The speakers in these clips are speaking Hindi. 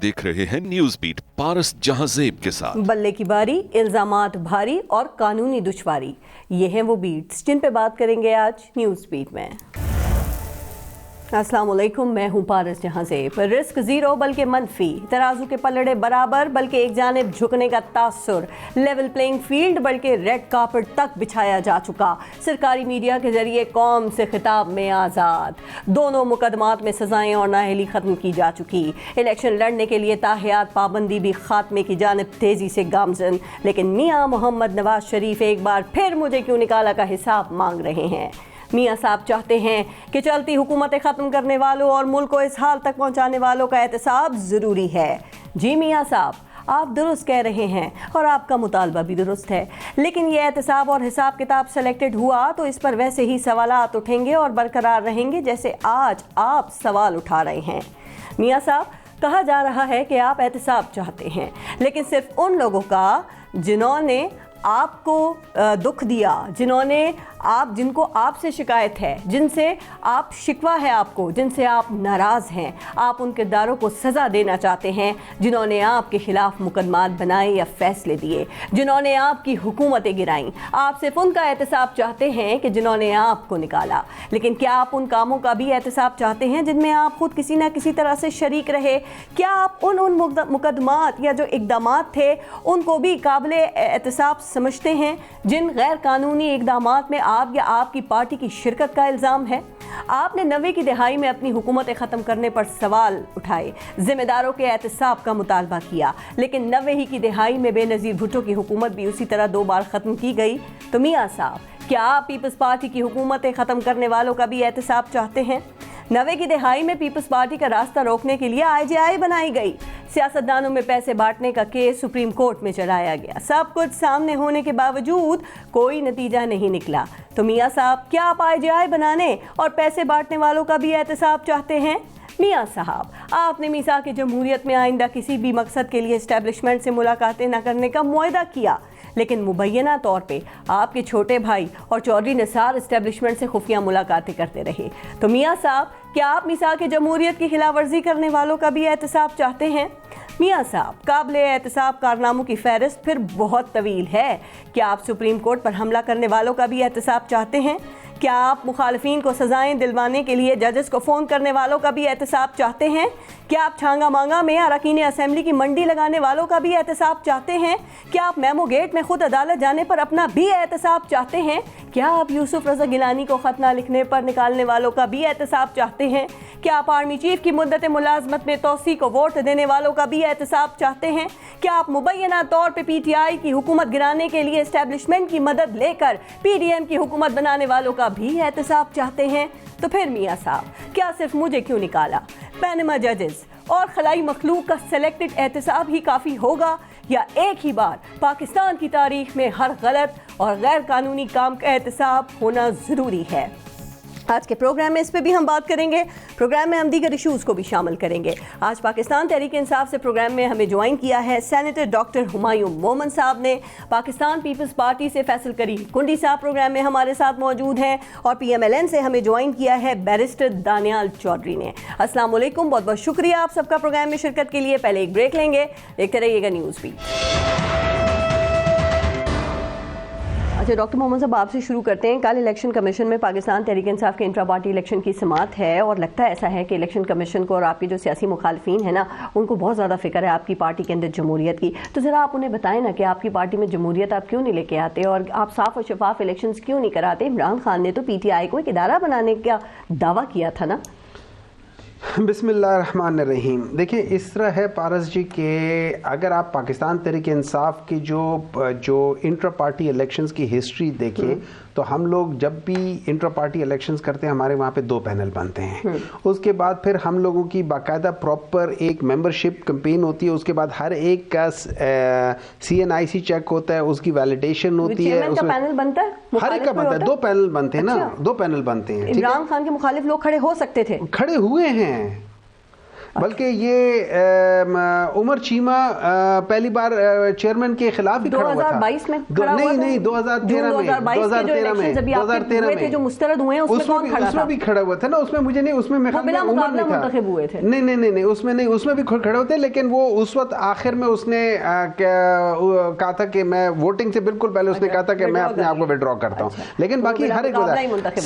देख रहे हैं न्यूज बीट पारस जहांजेब के साथ। बल्ले की बारी, इल्जामात भारी और कानूनी दुश्वारी, ये हैं वो बीट्स जिन पे बात करेंगे आज न्यूज बीट में। अस्सलाम वालेकुम, मैं हूँ पारस जहांजेब। रिस्क जीरो बल्कि मनफी, तराजू के पलड़े बराबर बल्कि एक जानिब झुकने का तासुर, लेवल प्लेइंग फील्ड बल्कि रेड कार्पेट तक बिछाया जा चुका, सरकारी मीडिया के जरिए कौम से खिताब में आज़ाद, दोनों मुकदमात में सजाएं और नाअहली ख़त्म की जा चुकी, इलेक्शन लड़ने के लिए ताहियात पाबंदी भी खात्मे की जानिब तेज़ी से गामजन, लेकिन मियाँ मोहम्मद नवाज शरीफ एक बार फिर मुझे क्यों निकाला का हिसाब मांग रहे हैं। मियाँ साहब चाहते हैं कि चलती हुकूमतें ख़त्म करने वालों और मुल्क को इस हाल तक पहुँचाने वालों का एहतसाब ज़रूरी है। जी मियाँ साहब, आप दुरुस्त कह रहे हैं और आपका मुतालबा भी दुरुस्त है, लेकिन ये एहतसाब और हिसाब किताब सेलेक्टेड हुआ तो इस पर वैसे ही सवालात उठेंगे और बरकरार रहेंगे जैसे आज आप सवाल उठा रहे हैं। मियाँ साहब, कहा जा रहा है कि आप एहतसाब चाहते हैं, लेकिन सिर्फ उन लोगों का जिन्होंने आपको दुख दिया, जिनको आपसे शिकायत है, जिनसे आप शिकवा है आपको, जिनसे आप नाराज़ हैं, आप उन किरदारों को सज़ा देना चाहते हैं जिन्होंने आपके ख़िलाफ़ मुकदमात बनाए या फ़ैसले दिए, जिन्होंने आपकी हुकूमतें गिराईं। आप सिर्फ उनका एहतसाब चाहते हैं कि जिन्होंने आपको निकाला, लेकिन क्या आप उन कामों का भी एहतसाब चाहते हैं जिनमें आप खुद किसी न किसी तरह से शरीक रहे? क्या आप उन मुकदमात या जो इक़दामात थे उनको भी काबिल एहतसाब समझते हैं जिन गैर कानूनी इक़दामात में आप या आपकी पार्टी की शिरकत का इल्ज़ाम है? आपने 90 की दहाई में अपनी हुकूमतें ख़त्म करने पर सवाल उठाए, ज़िम्मेदारों के एहतसाब का मुतालबा किया, लेकिन 90 ही की दहाई में बेनज़ीर भुट्टो की हुकूमत भी उसी तरह 2 बार ख़त्म की गई। तो मियाँ साहब, क्या आप पीपल्स पार्टी की हुकूमतें ख़त्म करने वालों का भी एहतसाब चाहते हैं? 90 की दहाई में पीपल्स पार्टी का रास्ता रोकने के लिए IJI बनाई गई, सियासतदानों में पैसे बांटने का केस सुप्रीम कोर्ट में चलाया गया, सब कुछ सामने होने के बावजूद कोई नतीजा नहीं निकला। तो मियाँ साहब, क्या आप IJI बनाने और पैसे बांटने वालों का भी एहतसाब चाहते हैं? मियाँ साहब, आपने मीसाक जमहूरियत में आइंदा किसी भी मकसद के लिए एस्टेब्लिशमेंट से मुलाकातें न करने का मुआहदा किया, लेकिन मुबैना तौर पे आपके छोटे भाई और चौधरी निसार एस्टेब्लिशमेंट से खुफिया मुलाकातें करते रहे। तो मियाँ साहब, क्या आप मीसाक जमहूरियत की खिलाफ वर्जी करने वालों का भी एहतसाब चाहते हैं? मियाँ साहब, काबिल एहतसाब कारनामों की फहरिस्त फिर बहुत तवील है। क्या आप सुप्रीम कोर्ट पर हमला करने वालों का भी एहतसाब चाहते हैं? क्या आप मुखालिफिन को सजाएं दिलवाने के लिए जजेस को फ़ोन करने वालों का भी एहतसाब चाहते हैं? क्या आप छांगा मांगा में अरकान असेंबली की मंडी लगाने वालों का भी एहतसाब चाहते हैं? क्या आप मेमो गेट में खुद अदालत जाने पर अपना भी एहतसाब चाहते हैं? क्या आप यूसुफ रज़ा गिलानी को ख़त ना लिखने पर निकालने वालों का भी एहतसाब चाहते हैं? क्या आप आर्मी चीफ की मुद्दत मुलाजमत में तोसी को वोट देने वालों का भी एहतसाब चाहते हैं? क्या आप मुबैना तौर पर PTI की हुकूमत गिराने के लिए एस्टेब्लिशमेंट की मदद लेकर PDM की हुकूमत बनाने वालों का भी एहतसाब चाहते हैं? तो फिर मियाँ साहब, क्या सिर्फ मुझे क्यों निकाला, पैनमा जजेस और खलाई मखलूक का सेलेक्टेड एहतसाब ही काफ़ी होगा, या एक ही बार पाकिस्तान की तारीख में हर गलत और गैर कानूनी काम का एहतसाब होना ज़रूरी है? आज के प्रोग्राम में इस पे भी हम बात करेंगे। प्रोग्राम में हम दीगर इशूज़ को भी शामिल करेंगे। आज पाकिस्तान तहरीक इंसाफ से प्रोग्राम में हमें ज्वाइन किया है सेनेटर डॉक्टर हुमायूं मोमन साहब ने। पाकिस्तान पीपल्स पार्टी से फैसल करीम कुंडी साहब प्रोग्राम में हमारे साथ मौजूद हैं, और PMLN से हमें ज्वाइन किया है बैरिस्टर दानियाल चौधरी ने। अस्सलाम वालेकुम, बहुत बहुत शुक्रिया आप सबका प्रोग्राम में शिरकत के लिए। पहले एक ब्रेक लेंगे, देखते रहिएगा न्यूज़ बीट। अच्छा डॉक्टर मोहम्मद साहब, आपसे शुरू करते हैं। कल इलेक्शन कमीशन में पाकिस्तान तहरीक इंसाफ के इंट्रा पार्टी इलेक्शन की समाअत है, और लगता है ऐसा है कि इलेक्शन कमीशन को और आपके जो सियासी मुखालिफिन है ना, उनको बहुत ज़्यादा फिक्र है आपकी पार्टी के अंदर जमहूरियत की। तो ज़रा आप उन्हें बताएं ना कि आपकी पार्टी में जमहूरियत आप क्यों नहीं लेके आते, और आप साफ और शफाफ इलेक्शन क्यों नहीं कराते? इमरान खान ने तो PTI को एक इदारा बनाने का दावा किया था ना। बिस्मिल्लाहिर्रहमानिर्रहीम। देखिए, इस तरह है पारस जी के अगर आप पाकिस्तान तहरीक इंसाफ की जो इंटर पार्टी इलेक्शंस की हिस्ट्री देखें तो हम लोग जब भी इंटर पार्टी इलेक्शंस करते हैं हमारे वहाँ पे 2 पैनल बनते हैं। उसके बाद फिर हम लोगों की बाकायदा प्रॉपर एक मेंबरशिप कैंपेन होती है। उसके बाद हर एक का CNIC चेक होता है, उसकी वैलिडेशन होती है, उसमें पैनल बनता है, हर एक का बनता है। 2 पैनल बनते हैं ना, 2 पैनल बनते हैं। इमरान खान के मुखालिफ लोग खड़े हो सकते थे, खड़े हुए हैं। बल्कि ये उमर चीमा पहली बार चेयरमैन के खिलाफ ही खड़ा हुआ था 2022 में खड़ा हुआ था। नहीं 2013 में 2013 में जो मुस्तरद हुए हैं उसमें भी खड़ा हुआ था ना, उसमें मुझे नहीं, उसमें उमर नहीं था, नहीं उसमें नहीं, उसमें भी खड़े होते, लेकिन वो उस वक्त आखिर में उसने कहा था कि मैं वोटिंग से बिल्कुल पहले उसने कहा था कि मैं अपने आप को विड्रॉ करता हूँ। लेकिन बाकी हर एक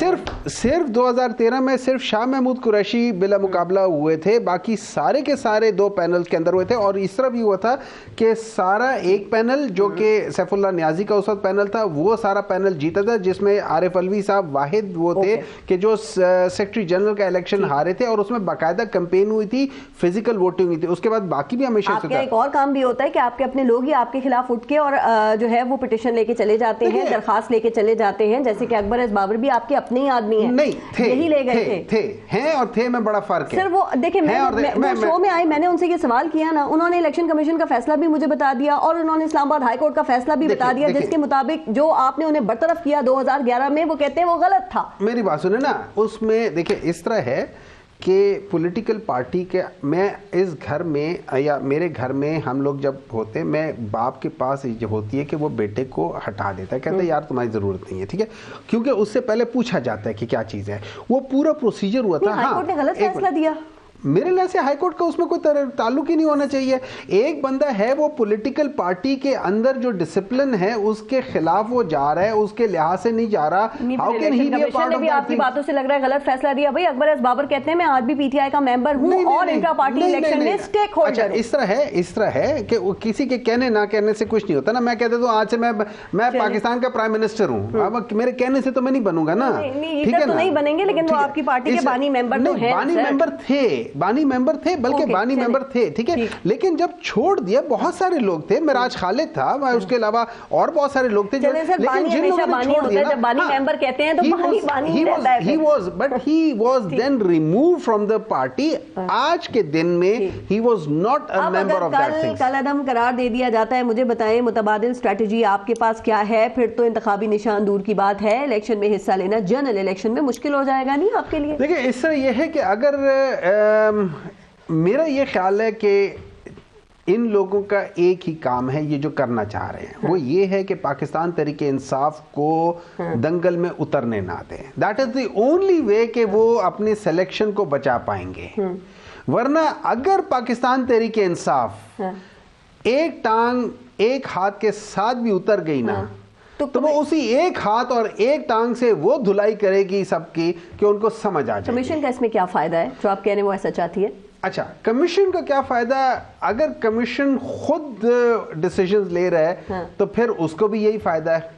सिर्फ 2013 में सिर्फ शाह महमूद कुरैशी बिला मुकाबला हुए थे, बाकी सारे के सारे 2 पैनल के अंदर हुए थे। और इस तरह भी हुआ था कि सारा एक पैनल जो कि सैफुल्लाह नियाजी का उस वक्त पैनल था, वो सारा पैनल जीता था, जिसमें आरिफ अलवी साहब वाहिद वो थे कि जो सेक्रेटरी जनरल का इलेक्शन हारे थे, और उसमें बाकायदा कैंपेन हुई थी, फिजिकल वोटिंग हुई थी। उसके बाद बाकी भी हमेशा से एक और काम भी होता है कि आपके अपने लोग ही आपके खिलाफ उठ के और जो है वो पिटीशन लेके चले जाते हैं, दरखास्त लेके चले जाते हैं, जैसे कि अकबर एस बाबर भी आपके अपने ही आदमी हैं। नहीं थे, यही ले गए थे हैं और थे में बड़ा फर्क है सर। वो देखिए मैं शो में आई, मैंने उनसे ये सवाल किया ना, उन्होंने इलेक्शन कमीशन का फैसला भी मुझे बता दिया और उन्होंने इस्लामाबाद हाई कोर्ट का फैसला भी बता दिया, जिसके मुताबिक जो आपने उन्हें बरतरफ किया 2011 में, वो कहते हैं वो गलत था। मेरी बात सुने ना, उसमें देखिए इस तरह है कि पॉलिटिकल पार्टी के, मैं इस घर में या मेरे घर में हम लोग जब होते, मैं बाप के पास जब होती है कि वो बेटे को हटा देता है, कहता है यार तुम्हारी ज़रूरत नहीं है, ठीक है, क्योंकि उससे पहले पूछा जाता है कि क्या चीज़ है। वो पूरा प्रोसीजर हुआ था। हाई कोर्ट ने गलत फैसला दिया मेरे लिए से हाईकोर्ट का उसमें कोई ताल्लुक ही नहीं होना चाहिए। एक बंदा है, वो पॉलिटिकल पार्टी के अंदर जो डिसिप्लिन है उसके खिलाफ वो जा रहा है, उसके लिहाज से नहीं जा रहा। How can he be a part of that? आपकी बातों से लग रहा है गलत फैसला दिया। भाई अकबर एस बाबर कहते हैं मैं आज भी पीटीआई का मेंबर हूं और इंट्रा पार्टी इलेक्शन में स्टेक होल्डर। इस तरह है कि किसी के कहने ना कहने से कुछ नहीं होता ना। मैं कहता हूं आज से मैं पाकिस्तान का प्राइम मिनिस्टर हूं, अब मेरे कहने से तो मैं नहीं बनूंगा ना, ठीक है ना? नहीं बनेंगे, लेकिन वो आपकी पार्टी के बानी मेंबर तो हैं। बानी मेंबर थे, बल्कि बानी मेंबर थे, ठीक है। लेकिन जब छोड़ दिया, बहुत सारे लोग थे, मिराज खालिद था, उसके अलावा और बहुत सारे लोग थे, लेकिन जिन लोगों ने छोड़ दिया, जब बानी मेंबर कहते हैं तो बानी रहता है। he was then removed from the party। आज के दिन में he was not a member of that thing। कल अदम करार दे दिया जाता है, मुझे बताएं मुतबादिल स्ट्रेटजी आपके पास क्या है? फिर तो इंतखाबी निशान दूर की बात है, इलेक्शन में हिस्सा लेना जनरल इलेक्शन में मुश्किल हो जाएगा नहीं आपके लिए? देखिए इस तरह यह है कि अगर मेरा ये ख्याल है कि इन लोगों का एक ही काम है, ये जो करना चाह रहे हैं वो ये है कि पाकिस्तान तरीके इंसाफ को दंगल में उतरने ना दें। That is the only way कि वो अपने सिलेक्शन को बचा पाएंगे। वरना अगर पाकिस्तान तरीके इंसाफ एक टांग एक हाथ के साथ भी उतर गई ना, तो वो उसी एक हाथ और एक टांग से वो धुलाई करेगी सबकी कि उनको समझ आ जाए। कमीशन का इसमें क्या फायदा है जो आप कह रहे हैं वो ऐसा चाहती है? अच्छा, कमीशन का क्या फायदा? अगर कमीशन खुद डिसीजंस ले रहा है तो फिर उसको भी यही फायदा है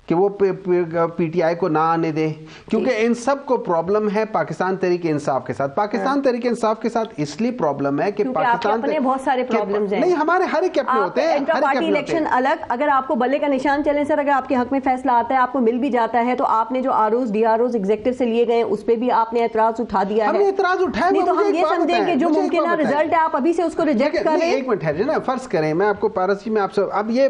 कि वो पीटीआई को ना आने दे, क्योंकि इन सब को प्रॉब्लम है पाकिस्तान तहरीक इंसाफ के साथ। पाकिस्तान तहरीक इंसाफ के साथ इसलिए प्रॉब्लम है कि पाकिस्तान अपने बहुत सारे प्रॉब्लम्स हैं। नहीं, हमारे हर एक अपने होते हैं। इंट्रा पार्टी इलेक्शन अलग, अगर आपको बल्ले का निशान चले सर, अगर आपके हक में फैसला आता है, आपको मिल भी जाता है, तो आपने जो आरओज डीआरओज एग्जीक्यूटिव से लिए गए उस पर भी आपने एतराज उठा दिया है। हमने एतराज उठाया, तो हम ये समझें कि जो मुमकिन रिजल्ट है आप अभी से उसको रिजेक्ट कर रहे हैं। एक मिनट है ना, फर्ज करें मैं आपको पारस जी, मैं आपसे अब ये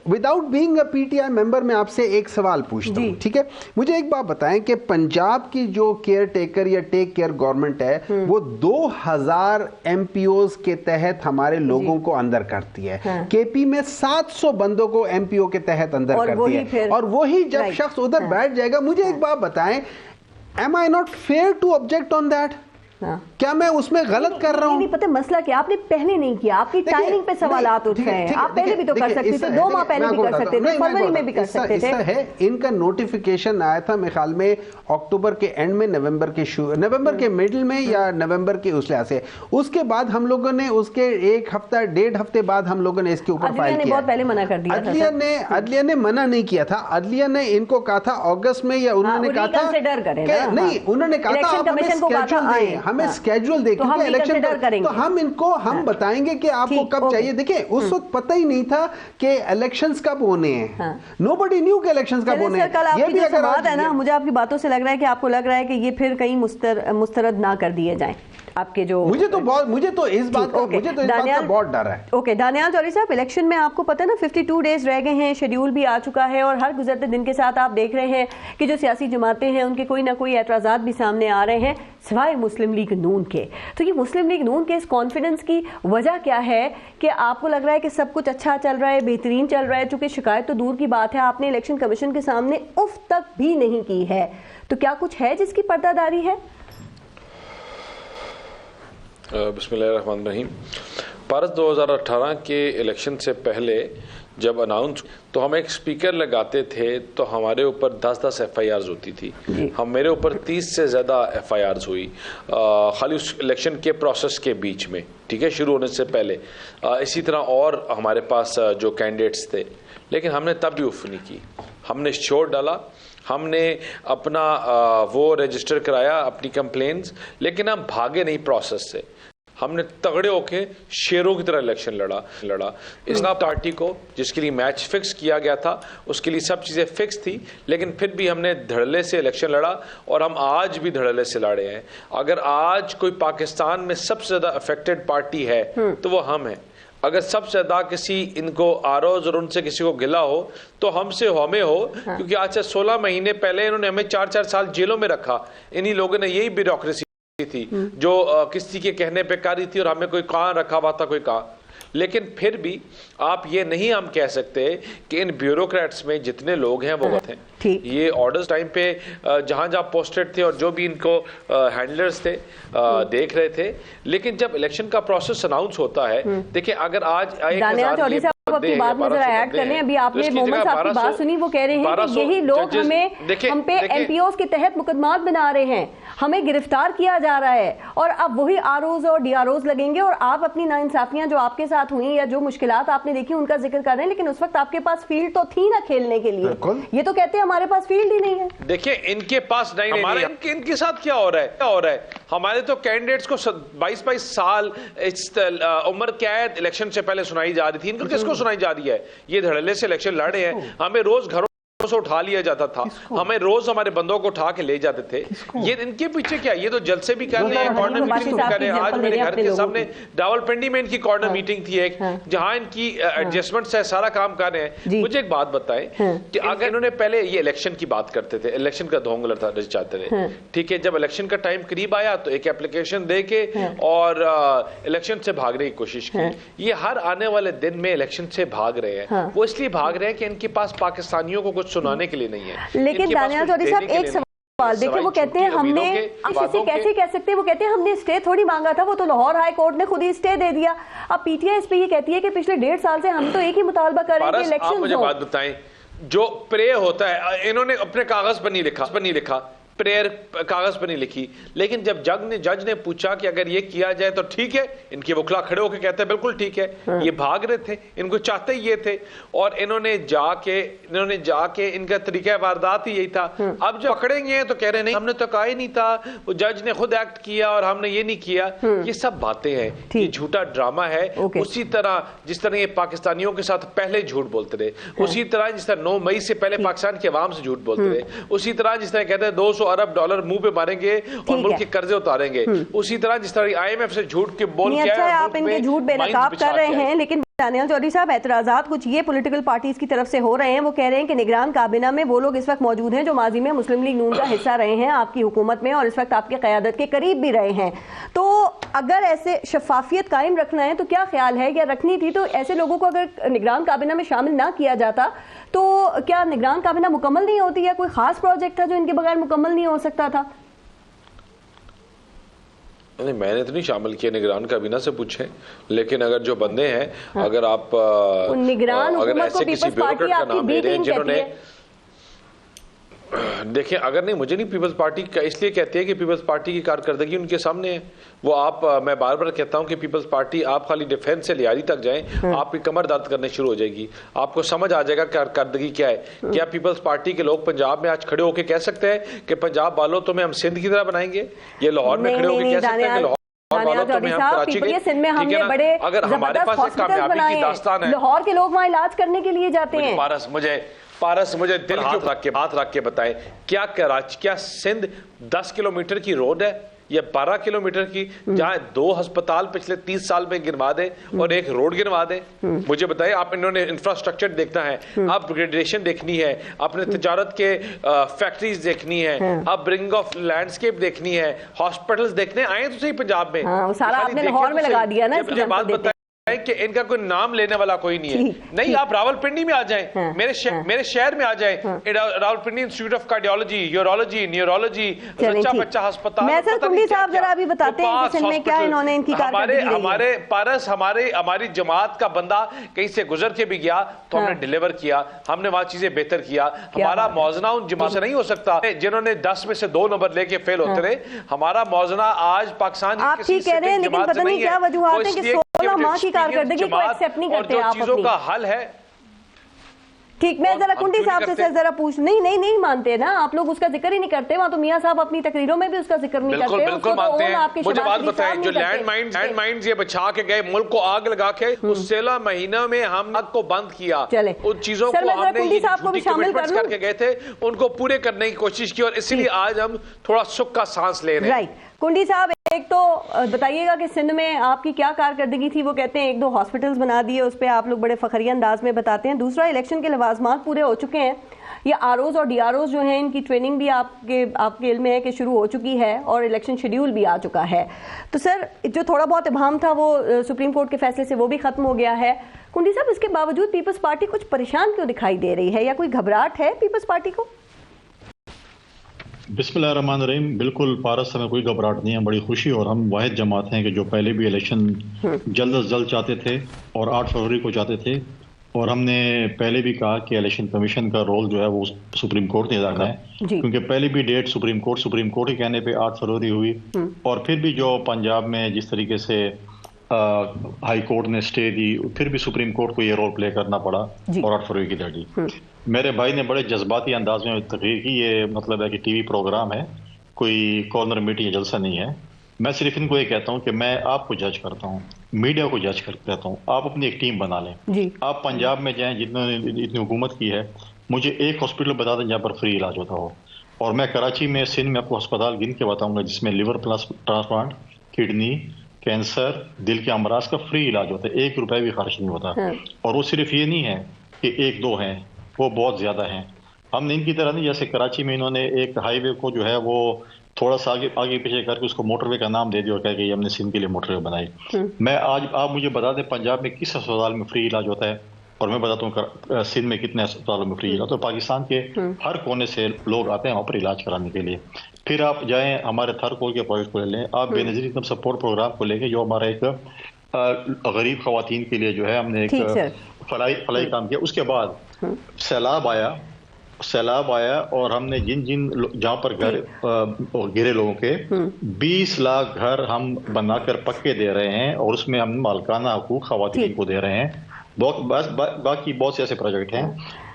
without being a PTI member मैं आपसे एक सवाल पूछता हूं, ठीक है? मुझे एक बात बताएं कि पंजाब की जो केयर टेकर या टेक केयर गवर्नमेंट है वो 2000 एमपीओज के तहत हमारे लोगों को अंदर करती है। केपी में 700 बंदों को एमपीओ के तहत अंदर करती है, और वही जब शख्स उधर बैठ जाएगा, मुझे एक बात बताएं, am I not fair to object on that? क्या मैं उसमें गलत कर रहा हूं? नहीं पता मसला क्या, आपने पहले नहीं किया, आपकी टाइमिंग पे सवालात उठ रहे हैं। आप पहले भी तो कर सकते थे, 2 माह पहले भी कर सकते थे, फरवरी में भी कर सकते थे। है इनका नोटिफिकेशन आया था मेरे ख्याल में अक्टूबर के एंड में, नवंबर के मिडिल में या नवंबर के उस लिहाज से। उसके बाद हम लोगों ने उसके एक हफ्ता 1.5 हफ्ते बाद हम लोगों ने इसके ऊपर फाइल किया। बहुत पहले मना कर दिया था। अदलिया ने मना नहीं किया था। अदलिया ने इनको कहा था अगस्त में, या उन्होंने कहा था नहीं, उन्होंने कहा था हमें स्केड्यूल देखिए तो इलेक्शन तो हम बताएंगे कि आपको कब चाहिए। देखिए उस वक्त पता ही नहीं था कि इलेक्शंस कब होने हैं। नोबडी न्यू के इलेक्शंस कब होने हैं। ये भी अगर बात है ना, मुझे आपकी बातों से लग रहा है कि आपको लग रहा है कि ये फिर कहीं मुस्तरद ना कर दिए जाएं। आपके जो मुझे तो इस बात का बहुत डर है। ओके, दानियाल चौधरी साहब, इलेक्शन में आपको पता है ना 52 डेज रह गए हैं, शेड्यूल भी आ चुका है और हर गुजरते दिन के साथ आप देख रहे हैं कि जो सियासी जमातें हैं उनके कोई ना कोई एतराज़ात भी सामने आ रहे हैं सिवाय मुस्लिम लीग नून के। तो ये मुस्लिम लीग नून के इस कॉन्फिडेंस की वजह क्या है कि आपको लग रहा है कि सब कुछ अच्छा चल रहा है, बेहतरीन चल रहा है? चूंकि शिकायत तो दूर की बात है, आपने इलेक्शन कमीशन के सामने उफ तक भी नहीं की है, तो क्या कुछ है जिसकी पर्दादारी है? बिस्मिल्लाहिर्रहमानिर्रहीम। पारस 2018 के इलेक्शन से पहले जब अनाउंस तो हम एक स्पीकर लगाते थे तो हमारे ऊपर 10-10 FIRs होती थी। हम मेरे ऊपर 30 से ज़्यादा FIRs हुई खाली उस इलेक्शन के प्रोसेस के बीच में, ठीक है, शुरू होने से पहले। इसी तरह और हमारे पास जो कैंडिडेट्स थे, लेकिन हमने तब भी उफ नहीं की। हमने शोर डाला, हमने अपना वो रजिस्टर कराया अपनी कंप्लेंट्स, लेकिन हम भागे नहीं प्रोसेस से। हमने तगड़े होके शेरों की तरह इलेक्शन लड़ा। इस पार्टी को जिसके लिए मैच फिक्स किया गया था उसके लिए सब चीज़ें फिक्स थी, लेकिन फिर भी हमने धड़ल्ले से इलेक्शन लड़ा और हम आज भी धड़ल्ले से लड़े हैं। अगर आज कोई पाकिस्तान में सबसे ज़्यादा अफेक्टेड पार्टी है तो वो हम हैं। अगर सबसे ज्यादा किसी इनको आरोज और उनसे किसी को गिला हो तो हमसे हमें हो, क्योंकि आज से 16 महीने पहले इन्होंने हमें 4-4 साल जेलों में रखा। इन्हीं लोगों ने यही ब्यूरोक्रेसी थी जो किसी के कहने पे कारी थी और हमें कोई कहाँ रखा हुआ था, कोई कहाँ। लेकिन फिर भी आप ये नहीं हम कह सकते कि इन ब्यूरोक्रेट्स में जितने लोग हैं वो गलत हैं। ये ऑर्डर्स टाइम पे जहां जहां पोस्टेड थे और जो भी इनको हैंडलर्स थे देख रहे थे, लेकिन जब इलेक्शन का प्रोसेस अनाउंस होता है, देखिए अगर आज अपनी बात में जरा ऐड कर लें। अभी आपने मोहम्मद साहब की बात सुनी, वो कह रहे हैं कि यही लोग हम पे MPOs के तहत मुकदमात बना रहे हैं, हमें गिरफ्तार किया जा रहा है और अब वही ROs और DROs लगेंगे और आप अपनी नाइंसाफियां जो आपके साथ हुई या जो मुश्किलात आपने देखी उनका जिक्र कर रहे हैं, लेकिन उस वक्त आपके पास फील्ड तो थी ना खेलने के लिए। ये तो कहते हैं हमारे पास फील्ड ही नहीं है। देखिए इनके पास नहीं, इनके साथ क्या हो रहा है? हमारे तो कैंडिडेट्स को 22-22 साल उम्र कैद इलेक्शन से पहले सुनाई जा रही थी, इनको किसको सुनाई जा रही है? ये धड़ल्ले से इलेक्शन लड़ रहे हैं। हमें रोज घरों से उठा लिया जाता था, हमें रोज हमारे बंदों को उठा के ले जाते थे। ये इनके पीछे क्या? ये तो जलसे भी कर रहे हैं, कॉर्नर मीटिंग भी कर रहे हैं। आज मेरे घर के सामने रावलपिंडी में इनकी कॉर्नर मीटिंग थी एक, जहां इनकी एडजस्टमेंट से सारा काम कर रहे हैं। मुझे एक बात बताएं कि अगर इन्होंने पहले ये इलेक्शन की बात करते थे, इलेक्शन का धोंगला था चाहते थे, ठीक है, जब इलेक्शन का टाइम करीब आया तो एक एप्लीकेशन दे के और इलेक्शन से भागने की कोशिश की। ये हर आने वाले दिन में इलेक्शन से भाग रहे हैं। वो इसलिए भाग रहे हैं कि इनके पास पाकिस्तानियों को कुछ सुनाने के लिए नहीं है। लेकिन दानियाल चौधरी साहब एक सवाल देखिए, वो कहते हैं हमने इसे कैसे कह सकते हैं, वो कहते हैं हमने स्टे थोड़ी मांगा था, वो तो लाहौर हाई कोर्ट ने खुद ही स्टे दे दिया। अब PTI इस पे ये कहती है कि पिछले 1.5 साल से हम तो एक ही मुतालबा कर रहे हैं कि इलेक्शन। मुझे बात बताएं, जो प्रे होता है इन्होंने अपने कागज पर नहीं लिखा, प्रेयर कागज पर नहीं लिखी, लेकिन जब जज ने पूछा कि अगर ये किया जाए तो ठीक है, इनके वकील खड़े होकर कहते हैं बिल्कुल ठीक है। ये भाग रहे थे, इनको चाहते ही ये थे और इन्होंने जाके इनका तरीका वारदात ही यही था। अब जो पकड़ेंगे तो कह रहे नहीं हमने तो कहा ही नहीं था, वो जज ने खुद एक्ट किया और हमने ये नहीं किया। ये सब बातें हैं, ये झूठा ड्रामा है। उसी तरह जिस तरह ये पाकिस्तानियों के साथ पहले झूठ बोलते रहे, उसी तरह जिस तरह 9 मई से पहले पाकिस्तान के अवाम से झूठ बोलते रहे, उसी तरह जिस तरह कहते हैं 200 अरब डॉलर मुंह पे मारेंगे और मुल्क के कर्जे उतारेंगे, उसी तरह जिस तरह IMF से झूठ के बोल के आप इनके झूठ बेनकाब कर रहे हैं। लेकिन दानियाल चौधरी साहब, एतराज़ात कुछ ये पॉलिटिकल पार्टीज की तरफ से हो रहे हैं। वो कह रहे हैं कि निगरान काबीना में वो लोग इस वक्त मौजूद हैं जो माजी में मुस्लिम लीग नून का हिस्सा रहे हैं आपकी हुकूमत में और इस वक्त आपकी क़यादत के करीब भी रहे हैं। तो अगर ऐसे शफाफियत कायम रखना है तो क्या ख्याल है, या रखनी थी तो ऐसे लोगों को अगर निगरान काबीना में शामिल ना किया जाता तो क्या निगरान काबीना मुकम्मल नहीं होती, या कोई खास प्रोजेक्ट था जो इनके बगैर मुकम्मल नहीं हो सकता था? नहीं, मैंने तो नहीं शामिल किया, निगरान काबीना से पूछें। लेकिन अगर जो बंदे हैं, अगर आप निगरान अगर ऐसे किसी ब्यूरोक्रेट का नाम ले रहे हैं जिन्होंने देखिए, अगर नहीं, मुझे नहीं पीपल्स पार्टी का इसलिए कहते हैं कि पीपल्स पार्टी की कारकर्दगी उनके सामने है। वो आप मैं बार बार कहता हूं कि पीपल्स पार्टी, आप खाली डिफेंस से लियारी तक जाएं, आपकी कमर दर्द करने शुरू हो जाएगी, आपको समझ आ जाएगा कारकर्दगी क्या है। क्या पीपल्स पार्टी के लोग पंजाब में आज खड़े होकर कह सकते हैं कि पंजाब वालों तुम्हें हम सिंध की तरह बनाएंगे? ये लाहौर में खड़े होकर कह सकते हैं कि अगर हमारे पास एक कामयाबी की दास्तान है, लाहौर के लोग वहाँ इलाज करने के लिए जाते हैं। पारस मुझे दिल के हाथ रख के बताएं, क्या सिंध 10 किलोमीटर की रोड है? या 12 किलोमीटर की, जहां 2 अस्पताल पिछले 30 साल में गिरवा दें और 1 रोड गिरवा दें? मुझे बताइए, आप इन्होंने इंफ्रास्ट्रक्चर देखना है, अपग्रेडेशन देखनी है, अपने तिजारत के फैक्ट्रीज देखनी है, अब ब्रिंग ऑफ लैंडस्केप देखनी है, हॉस्पिटल्स देखने आए तो सही पंजाब में। सारा आपने लाहौर में लगा दिया ना। बात बताइए कि इनका कोई नाम लेने वाला कोई नहीं है। नहीं, आप रावलपिंडी में आ जाएं, मेरे शहर में आ जाएं, Rawalpindi institute of cardiology, urology, neurology, बच्चा बच्चा अस्पताल। मैं सर कुंडी साहब जरा अभी बताते हैं कि में क्या इन्होंने इनकी हमारे पारस हमारी जमात का बंदा कहीं से गुजर के भी गया तो हमने डिलीवर किया, हमने वहां चीजें बेहतर किया। हमारा मौजना उन जमात से नहीं हो सकता जिन्होंने 10 में से 2 नंबर लेके फेल होते रहे। हमारा मौजना आज पाकिस्तान आप ठीक कह रहे हैं, लेकिन पता नहीं क्या वजूहत है कि 16 माह की कारकर्दगी को एक्सेप्ट नहीं करते आप। चीजों का हल है। ठीक, मैं जरा कुंडी साहब से जरा पूछ नहीं मानते ना आप लोग, उसका जिक्र ही नहीं करते। वहां तो मियां साहब अपनी तकरीरों में भी उसका जिक्र नहीं करते। बिल्कुल मानते हैं। मुझे बात बताएं, जो लैंड माइन्स ये बचा के गए, मुल्क को आग लगा के उस 16 महीनों में हम आग को बंद किया, उन चीजों को हमने करके गए थे, उनको पूरे करने की कोशिश की, और इसीलिए आज हम थोड़ा सुख का सांस ले रहे हैं। राइट, कुंडी साहब एक तो बताइएगा कि सिंध में आपकी क्या कारकर्दगी थी। वो कहते हैं 1-2 हॉस्पिटल्स बना दिए, उस पर आप लोग बड़े फखरिया अंदाज में बताते हैं। दूसरा, इलेक्शन के लवाजमात पूरे हो चुके हैं, ये आरओज और डीआरओज जो हैं इनकी ट्रेनिंग भी आपके इल्म में है कि शुरू हो चुकी है और इलेक्शन शेड्यूल भी आ चुका है। तो सर, जो थोड़ा बहुत इबाहम था वो सुप्रीम कोर्ट के फैसले से वो भी खत्म हो गया है। कुंडी साहब, इसके बावजूद पीपल्स पार्टी कुछ परेशान क्यों दिखाई दे रही है, या कोई घबराहट है पीपल्स पार्टी को? बिस्मिल्लाहिर्रहमानिर्रहीम। बिल्कुल पारस, हमें कोई घबराहट नहीं है, बड़ी खुशी। और हम वाहिद जमात हैं कि जो पहले भी इलेक्शन जल्द अज जल्द चाहते थे और 8 फरवरी को चाहते थे, और हमने पहले भी कहा कि इलेक्शन कमीशन का रोल जो है वो सुप्रीम कोर्ट ने अदा करना है, क्योंकि पहले भी डेट सुप्रीम कोर्ट के कहने पे 8 फरवरी हुई। और फिर भी जो पंजाब में जिस तरीके से हाई कोर्ट ने स्टे दी, फिर भी सुप्रीम कोर्ट को ये रोल प्ले करना पड़ा और 8 फरवरी की डेट दी। मेरे भाई ने बड़े जज्बाती अंदाज में तकरीर की, ये मतलब है कि टीवी प्रोग्राम है, कोई कॉर्नर मीटिंग जलसा नहीं है। मैं सिर्फ इनको ये कहता हूँ कि मैं आपको जज करता हूँ, मीडिया को जज करता रहता हूँ। आप अपनी एक टीम बना लें, आप पंजाब में जाएं, जिन्होंने इतनी हुकूमत की है, मुझे एक हॉस्पिटल बता दें जहाँ पर फ्री इलाज होता हो। और मैं कराची में, सिंध में आपको अस्पताल गिन के बताऊंगा जिसमें लिवर ट्रांसप्लांट, किडनी, कैंसर, दिल के अमराज का फ्री इलाज होता है, 1 रुपया भी खर्च नहीं होता। और वो सिर्फ ये नहीं है कि 1-2 हैं, वो बहुत ज्यादा हैं। हमने इनकी तरह नहीं, जैसे कराची में इन्होंने एक हाईवे को जो है वो थोड़ा सा आगे पीछे करके उसको मोटरवे का नाम दे दिया और कहा कि हमने सिंध के लिए मोटरवे बनाई। मैं आज, आप मुझे बता दें पंजाब में किस अस्पताल में फ्री इलाज होता है, और मैं बताता हूँ सिंध में कितने अस्पतालों में फ्री इलाज। तो पाकिस्तान के हर कोने से लोग आते हैं वहाँ पर इलाज कराने के लिए। फिर आप जाएं हमारे थरकोल के प्रोजेक्ट को ले लें, आप बेनजीर इनकम सपोर्ट प्रोग्राम को लेके, जो हमारा एक गरीब खवातीन के लिए जो है हमने एक फलाई काम किया। उसके बाद सैलाब आया और हमने जिन जहाँ पर घर गिरे लोगों के 20 लाख घर हम बनाकर पक्के दे रहे हैं, और उसमें हम मालकाना हकूक खवातीन को दे रहे हैं। बाकी बहुत से ऐसे प्रोजेक्ट हैं।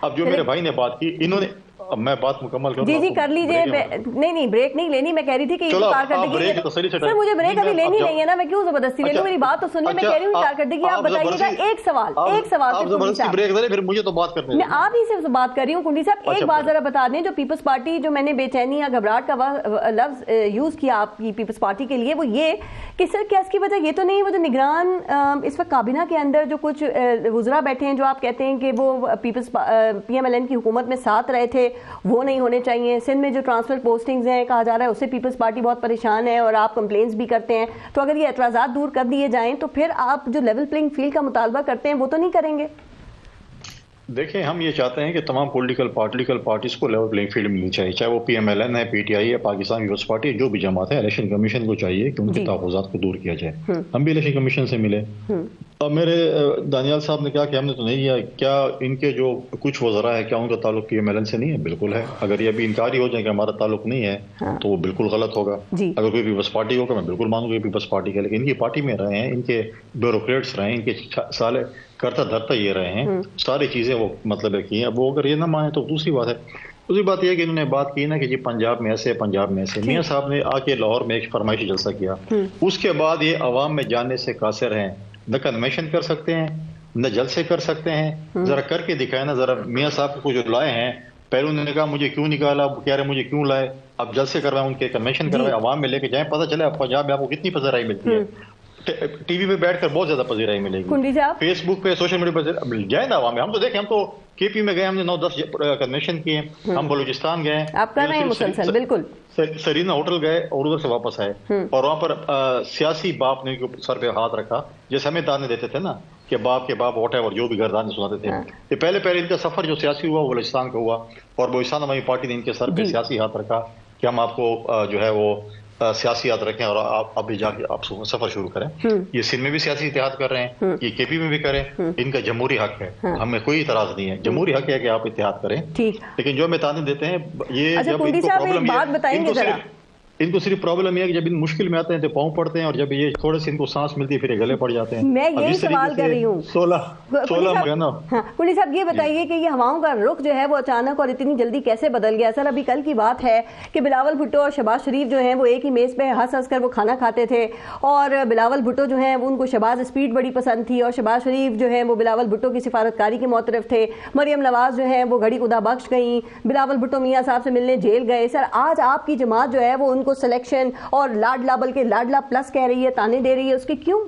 अब जो मेरे भाई ने बात की, इन्होंने, अब मैं बात मुकम्मल करूं। जी कर लीजिए। नहीं ब्रेक नहीं लेनी, मैं कह रही थी कि सर मुझे ब्रेक अभी लेनी नहीं है ना, मैं क्यों जबरदस्ती ले लूं? मेरी बात तो सुन ले, मैं कह रही हूँ कारकर्दगी। आप बताइएगा एक सवाल ब्रेक दे, फिर मुझे तो बात करने, मैं आप ही से बात कर रही हूँ। कुंडी साहब, एक बात जरा बता दें, जो पीपल्स पार्टी, जो मैंने बेचैनी या घबराहट का लफ्ज यूज किया आपकी पीपल्स पार्टी के लिए, वो ये कि सर क्या इसकी वजह ये तो नहीं, वो जो निगरान इस वक्त काबीना के अंदर जो कुछ वुज़रा बैठे हैं, जो आप कहते हैं कि वो पीपल्स PMLN की हुकूमत में साथ रहे थे, वो नहीं होने चाहिए। सिंध में जो ट्रांसफर पोस्टिंग्स हैं कहा जा रहा है, उससे पीपल्स पार्टी बहुत परेशान है और आप कंप्लेंट्स भी करते हैं। तो अगर ये एतराज़ात दूर कर दिए जाएं तो फिर आप जो लेवल प्लेइंग फील्ड का मुतालबा करते हैं वो तो नहीं करेंगे? देखिए, हम ये चाहते हैं कि तमाम पॉलिटिकल पार्टीज को लेवल प्लेइंग फील्ड मिलनी चाहिए, चाहे वो PMLN है, PTI है, पाकिस्तान पीपल्स पार्टी, जो भी जमात है। इलेक्शन कमीशन को चाहिए कि उनकी तहफ़्फ़ुज़ात को दूर किया जाए। हम भी इलेक्शन कमीशन से मिले, अब मेरे दानियाल साहब ने कहा कि हमने तो नहीं किया। क्या इनके जो कुछ वज़रा है, क्या उनका ताल्लुक PMLN से नहीं है? बिल्कुल है। अगर ये अभी इनकार ही हो जाए कि हमारा ताल्लुक नहीं है, तो वो बिल्कुल गलत होगा। अगर कोई पीपल्स पार्टी होगा, मैं बिल्कुल मानूंगा पीपल्स पार्टी का, लेकिन इनकी पार्टी में रहे हैं, इनके ब्यूरोक्रेट्स रहे हैं, इनके साले करता धरता ये रहे हैं, सारी चीजें वो मतलब है की हैं। अब वो अगर ये ना माने तो दूसरी बात है। दूसरी बात यह है कि इन्होंने बात की ना कि जी पंजाब में ऐसे, पंजाब में ऐसे। मियां साहब ने आके लाहौर में एक फरमाइशी जलसा किया, उसके बाद ये अवाम में जाने से कासिर हैं, न कन्वेंशन कर सकते हैं, न जलसे कर सकते हैं। जरा करके दिखाए ना, जरा मियां साहब को जो लाए हैं पहले उन्होंने कहा मुझे क्यों निकाला, कह रहे मुझे क्यों लाए, अब जलसे करवाए, उनके कन्वेंशन करवाए, आवाम में लेके जाए, पता चले पंजाब में आपको कितनी पजराई मिलती है। टीवी पे बैठकर बहुत ज्यादा पजीराई मिलेगी, फेसबुक पे, सोशल मीडिया पर जाए ना आवाम में। हम तो देखें, हम तो केपी में गए, हमने 9-10 कन्वेंशन किए, हम बलूचिस्तान गए, आप कर रहे हैं मुसलसल, बिल्कुल सरीना होटल गए और उधर से वापस आए, और वहां पर सियासी बाप ने सर पे हाथ रखा, जैसे हमें ताने देते थे ना कि बाप के बाप वोट जो भी गर्दान सुनाते थे। ये पहले इनका सफर जो सियासी हुआ वो बलूचिस्तान का हुआ, और बलूचिस्तान अवामी पार्टी ने इनके सर पे सियासी हाथ रखा कि हम आपको जो है वो सियासी याद रखें और आप अभी जाके आप सफर शुरू करें। ये सिंध में भी सियासी इत्तेहाद कर रहे हैं, ये केपी में भी करें, इनका जमहूरी हक है, हमें कोई इतराज नहीं है, जमहूरी हक है कि आप इत्तेहाद करें। लेकिन जो हमें ताने देते हैं ये जब इनको प्रॉब्लम इनको सिर्फ प्रॉब्लम यह है कि जब इन मुश्किल में आते हैं तो पाँव पड़ते हैं, और जब ये थोड़े से इनको सांस मिलती है फिर ये गले पड़ जाते हैं। मैं यही सवाल कर रही हूँ 16 कुली साहब, ये बताइए कि ये हवाओं का रुख जो है वो अचानक और इतनी जल्दी कैसे बदल गया? सर अभी कल की बात है कि बिलावल भुट्टो और शहबाज शरीफ जो है वो एक ही मेज पे हंस कर वो खाना खाते थे, और बिलावल भुट्टो जो है वो उनको शहबाज स्पीड बड़ी पसंद थी, और शहबाज शरीफ जो है वो बिलावल भुट्टो की सिफारतकारी के मोतरफ थे। मरियम नवाज जो है वो घड़ी खुदा बख्श गई, बिलावल भुट्टो मियाँ साहब से मिलने जेल गए। सर आज आपकी जमात जो है वो उनको सिलेक्शन और लाडला बल्कि लाडला प्लस कह रही है, ताने दे रही है, उसके क्यों?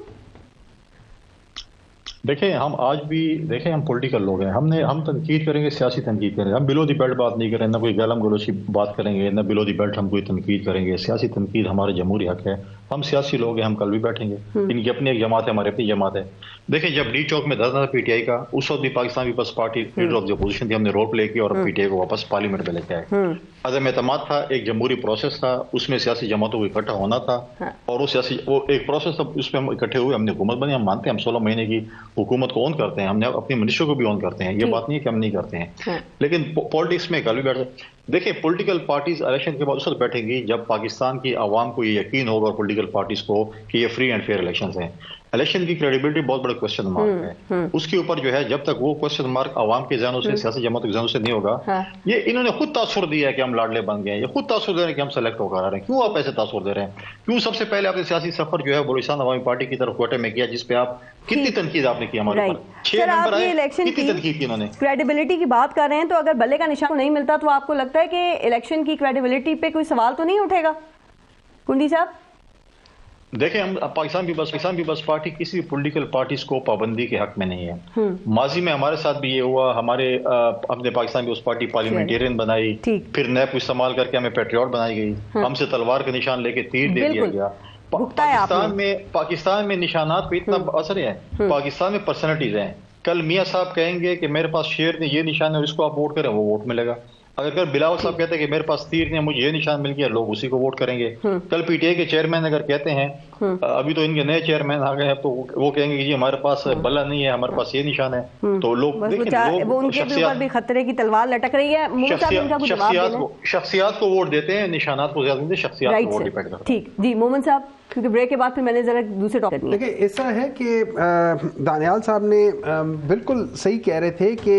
देखें, हम आज भी देखें, हम पॉलिटिकल लोग हैं, हम तनकीद करेंगे, सियासी तनकीद करेंगे, हम बिलो दी बेल्ट बात नहीं करें, ना कोई गलम गलोची बात करेंगे, ना बिलो दी बेल्ट हम कोई तनकीद करेंगे। सियासी तनकीद हमारे जमहूरी हक है, हम सियासी लोग हैं, हम कल भी बैठेंगे। इनकी अपनी एक जमात है, हमारी अपनी जमात है। देखें, जब डी चौक में धरना था पीटीआई का, उस वक्त भी Pakistan Peoples Party leader of the opposition थी, हमने रोल प्ले किया और पीटीआई को वापस पार्लियामेंट में लेके आए। अज़म एतमाद था, एक जमहूरी प्रोसेस था, उसमें सियासी जमातों को इकट्ठा होना था, और वो एक प्रोसेस था, उसमें हम इकट्ठे हुए, हमने हुकूमत बनी। हम मानते हैं हम 16 महीने की हुकूमत को ऑन करते हैं, हमने अपनी मिनिस्टर को भी ऑन करते हैं, ये बात नहीं है कि हम नहीं करते हैं। लेकिन पॉलिटिक्स में कल भी बैठे, देखिए पॉलिटिकल पार्टीज इलेक्शन के बाद उस वक्त बैठेंगी जब पाकिस्तान की आवाम को ये यकीन होगा और पॉलिटिकल पार्टीज को कि ये फ्री एंड फेयर इलेक्शंस हैं। इलेक्शन की क्रेडिबिलिटी बहुत बड़ा क्वेश्चन मार्क है, उसके ऊपर जो है जब तक वो क्वेश्चन मार्क आवाम के जहनों से, सियासी जमातों के जहनों से नहीं होगा। ये इन्होंने खुद तासुर दिया है कि हम लाडले बन गए, ये खुद तासुर दे रहे हैं कि हम सेलेक्ट होकर आ रहे हैं। क्यों आप ऐसे तासुर दे रहे हैं? क्यों सबसे पहले आपने सियासी सफर जो है बलूचिस्तान अवामी पार्टी की तरफ कोटे में किया, जिसपे आप कितनी तनकीद आपने की हमारे ऊपर? 6 नंबर आए, कितनी तनकीद की इन्होंने? क्रेडिबिलिटी की बात कर रहे हैं, तो अगर बल्ले का निशान नहीं मिलता तो आपको लगता है कि इलेक्शन की क्रेडिबिलिटी पे कोई सवाल तो नहीं उठेगा? कुंडी साहब देखें, हम पाकिस्तान पीपल्स पार्टी किसी भी पॉलिटिकल पार्टीज को पाबंदी के हक में नहीं है। माजी में हमारे साथ भी ये हुआ, हमने पाकिस्तान पीपल्स पार्टी पार्लियामेंटेरियन बनाई, फिर नैब को इस्तेमाल करके हमें पेट्रियट बनाई गई, हमसे तलवार का निशान लेके तीर दे दिया गया। पाकिस्तान में निशानात पे इतना असर है, पाकिस्तान में पर्सनैलिटीज हैं। कल मियाँ साहब कहेंगे कि मेरे पास शेर ने ये निशान है और इसको आप वोट करें, वो वोट मिलेगा। अगर बिलावल साहब कहते हैं कि मेरे पास तीर ने मुझे ये निशान मिल गया, लोग उसी को वोट करेंगे। कल पीटीआई के चेयरमैन अगर कहते हैं, अभी तो इनके नए चेयरमैन आ गए हैं, तो वो कहेंगे कि जी हमारे पास बल्ला नहीं है, हमारे पास ये निशान है, तो लोग भी खतरे की तलवार लटक रही है। शख्सियात को वोट देते हैं, निशानात को ज्यादा देते हैं, शख्सियात को वोट डिपेंड करता है। ठीक जी, मोमन साहब, क्योंकि ब्रेक के बाद फिर मैंने जरा दूसरे टॉपिक में देखिए, इस तरह है कि दानियाल साहब ने बिल्कुल सही कह रहे थे कि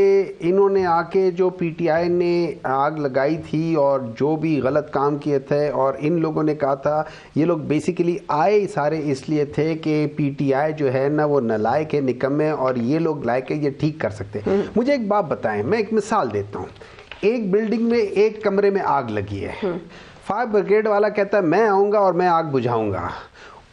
इन्होंने आके जो पीटीआई ने आग लगाई थी और जो भी गलत काम किए थे, और इन लोगों ने कहा था ये लोग बेसिकली आए सारे इसलिए थे कि पीटीआई जो है ना वो नालायक है, निकम्मे, और ये लोग लायक है, ये ठीक कर सकते हैं। मुझे एक बात बताएं, मैं एक मिसाल देता हूँ। एक बिल्डिंग में एक कमरे में आग लगी है, फायर ब्रिगेड वाला कहता है मैं आऊँगा और मैं आग बुझाऊँगा।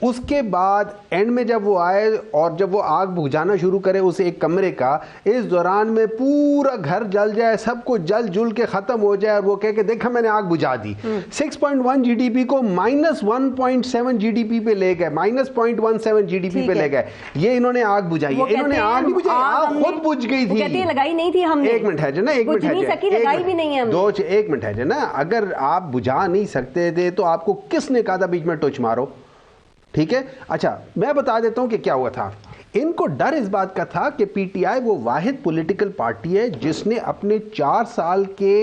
उसके बाद एंड में जब वो आए और जब वो आग बुझाना शुरू करे उस एक कमरे का, इस दौरान में पूरा घर जल जाए, सब कुछ जल जुल के ख़त्म हो जाए, और वो कह के देखा मैंने आग बुझा दी। 6.1 जीडीपी को -1.7 जीडीपी पे ले गए, -0.17 जीडीपी पे ले गए। ये इन्होंने आग बुझाई है, इन्होंने आग नहीं बुझाई, आग खुद बुझ गई थी। कहते हैं लगाई नहीं थी हमने। एक मिनट है जो ना, एक मिनट है, लगाई भी नहीं है हमने। एक मिनट है जो ना, अगर आप बुझा नहीं सकते थे तो आपको किसने कहा था बीच में टोच मारो? ठीक है, अच्छा मैं बता देता हूं कि क्या हुआ था। इनको डर इस बात का था कि पीटीआई वो वाहिद पॉलिटिकल पार्टी है जिसने अपने 4 साल के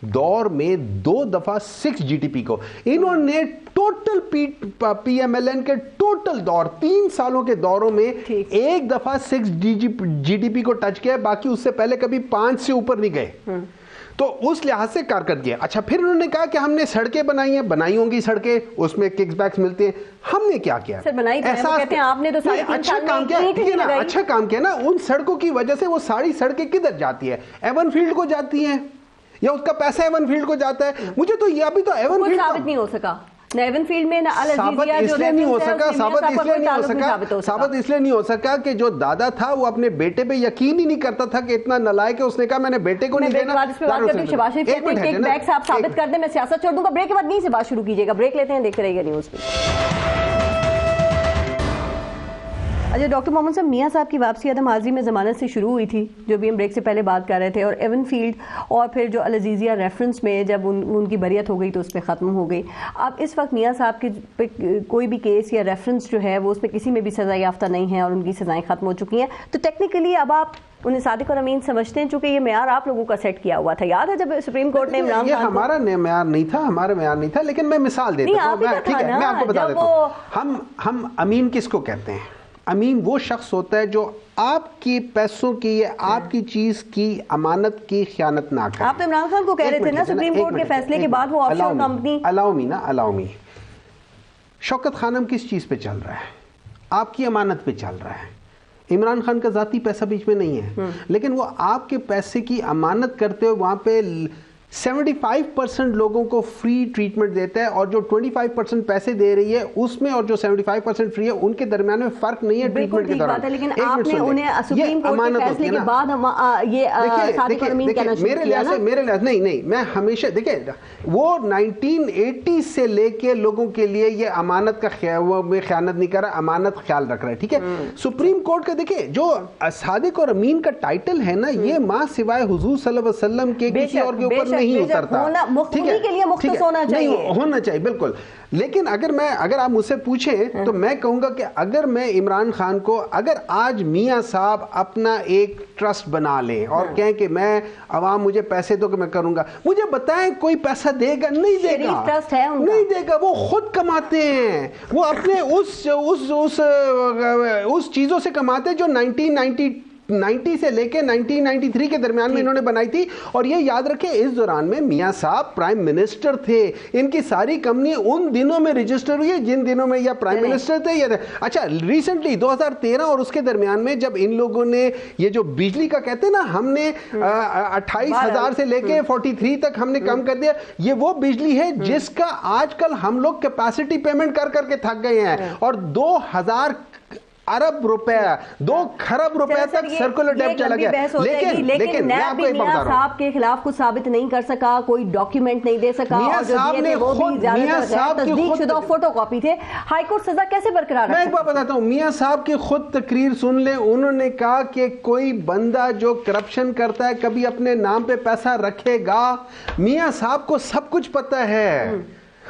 दौर में 2 दफा 6 जीडीपी को, इन्होंने टोटल पीएमएलएन के टोटल दौर 3 सालों के दौरों में एक दफा 6 जीडीपी को टच किया, बाकी उससे पहले कभी 5 से ऊपर नहीं गए। तो उस लिहाज से कारकर्दगी है। अच्छा, फिर उन्होंने कहा कि हमने सड़कें बनाई हैं, बनाई होंगी सड़कें, उसमें किकबैक्स मिलते हैं। हमने क्या किया? ऐसा कहते हैं आपने तो अच्छा काम किया, ठीक है ना, अच्छा काम किया ना। उन सड़कों की वजह से वो सारी सड़कें किधर जाती है? एवन फील्ड को जाती हैं, या उसका पैसा एवन फील्ड को जाता है। मुझे तो ये अभी तो एवन फील्ड साबित नहीं हो सका, न एवन फील्ड में, न साबित इसलिए नहीं हो सका, साबित इसलिए नहीं हो सका कि जो दादा था वो अपने बेटे पे यकीन ही नहीं करता था कि इतना नालायक है, उसने कहा मैंने बेटे को नहीं देना। बैग साहब साबित कर दे, मैं सियासत छोड़ दूंगा। ब्रेक के बाद नहीं से बात शुरू कीजिएगा, ब्रेक लेते हैं, देखते रहिएगा न्यूज पे। अच्छा डॉक्टर मोहम्मद साहब, मियाँ साहब की वापसी अदम हाजिरी में ज़मानत से शुरू हुई थी, जो भी हम ब्रेक से पहले बात कर रहे थे, और एवन फील्ड और फिर जो अल अज़ीज़िया रेफरेंस में जब उनकी बरियत हो गई तो उस पर ख़त्म हो गई। अब इस वक्त मियाँ साहब के कोई भी केस या रेफरेंस जो है वो उसमें किसी में भी सज़ा याफ्ता नहीं है और उनकी सज़ाएँ ख़त्म हो चुकी हैं, तो टेक्निकली अब आप उन्हें सादिक और अमीन समझते हैं, चूंकि ये मेयार आप लोगों का सेट किया हुआ था। याद है जब सुप्रीम कोर्ट ने इमरान खान, हमारा मेयार नहीं था, हमारा मेयार नहीं था, लेकिन मैं मिसाल देता हूं, ठीक है, मैं आपको बता देता हूं। हम अमीन किसको कहते हैं? अमीन वो शख्स होता है जो आपके पैसों की या आपकी चीज की अमानत की खयानत ना करे। आप तो इमरान खान को कह रहे थे ना सुप्रीम कोर्ट के फैसले के बाद वो offshore company. Allow me, Shaukat Khanum किस चीज पे चल रहा है? आपकी अमानत पे चल रहा है। इमरान खान का जाती पैसा बीच में नहीं है, लेकिन वो आपके पैसे की अमानत करते हुए वहां पे 75% लोगों को फ्री ट्रीटमेंट देता है, और जो 25% पैसे दे रही है उसमें और जो 75% फ्री है उनके दरमियान में फर्क नहीं है ट्रीटमेंट के दौरान। लेकिन आपने उन्हें सुप्रीम कोर्ट के फैसले के बाद ये मेरे लिहाज नहीं, मैं हमेशा देखिए वो 1980 से लेके लोगों के लिए ये अमानत का खयानत नहीं कर रहा, अमानत ख्याल रख रहा है, ठीक है। सुप्रीम कोर्ट का देखिए जो सादिक और अमीन का टाइटल है ना, ये मां सिवाय हुजूर सल्लल्लाहु अलैहि वसल्लम के किसी और के ऊपर नहीं उतरता, ठीक है, के लिए मुख्तस होना चाहिए, होना चाहिए बिल्कुल। लेकिन अगर आप मुझसे पूछें तो मैं कहूंगा कि अगर मैं इमरान खान को, अगर आज मियां साहब अपना एक ट्रस्ट बना लें और कहें कि मैं अवाम मुझे पैसे दो कि मैं करूंगा, मुझे बताएं कोई पैसा देगा? नहीं देगा, ट्रस्ट है उनका, नहीं देगा। वो खुद कमाते हैं, वो अपने उस चीजों से कमाते हैं जो 1990 से लेके 1993 के दरमियान में इन्होंने बनाई थी। और ये याद रखें इस दौरान में मियां साहब प्राइम मिनिस्टर थे, इनकी सारी कंपनी उन दिनों में रजिस्टर हुई है जिन दिनों में या प्राइम मिनिस्टर थे या अच्छा रिसेंटली 2013 और उसके दरमियान में जब इन लोगों ने ये जो बिजली का कहते हैं ना, हमने 28,000 से लेके 43 तक हमने कम कर दिया, ये वो बिजली है जिसका आजकल हम लोग कैपेसिटी पेमेंट कर करके थक गए हैं, और 2000 अरब रुपए 2 खरब रुपए तक सर्कुलर डेब्ट चला गया। लेकिन मैं आपको एक बात बता रहा हूं, साहब के खिलाफ कुछ साबित नहीं कर सका, कोई डॉक्यूमेंट नहीं दे सका, मियां साहब ने वो भी ज्यादातर फोटोकॉपी थे। हाईकोर्ट सजा कैसे बरकरार? मैं एक बात बताता हूं, मियां साहब की खुद तकरीर सुन ले, उन्होंने कहा कि कोई बंदा जो करप्शन करता है कभी अपने नाम पे पैसा रखेगा। मियां साहब को सब कुछ पता है,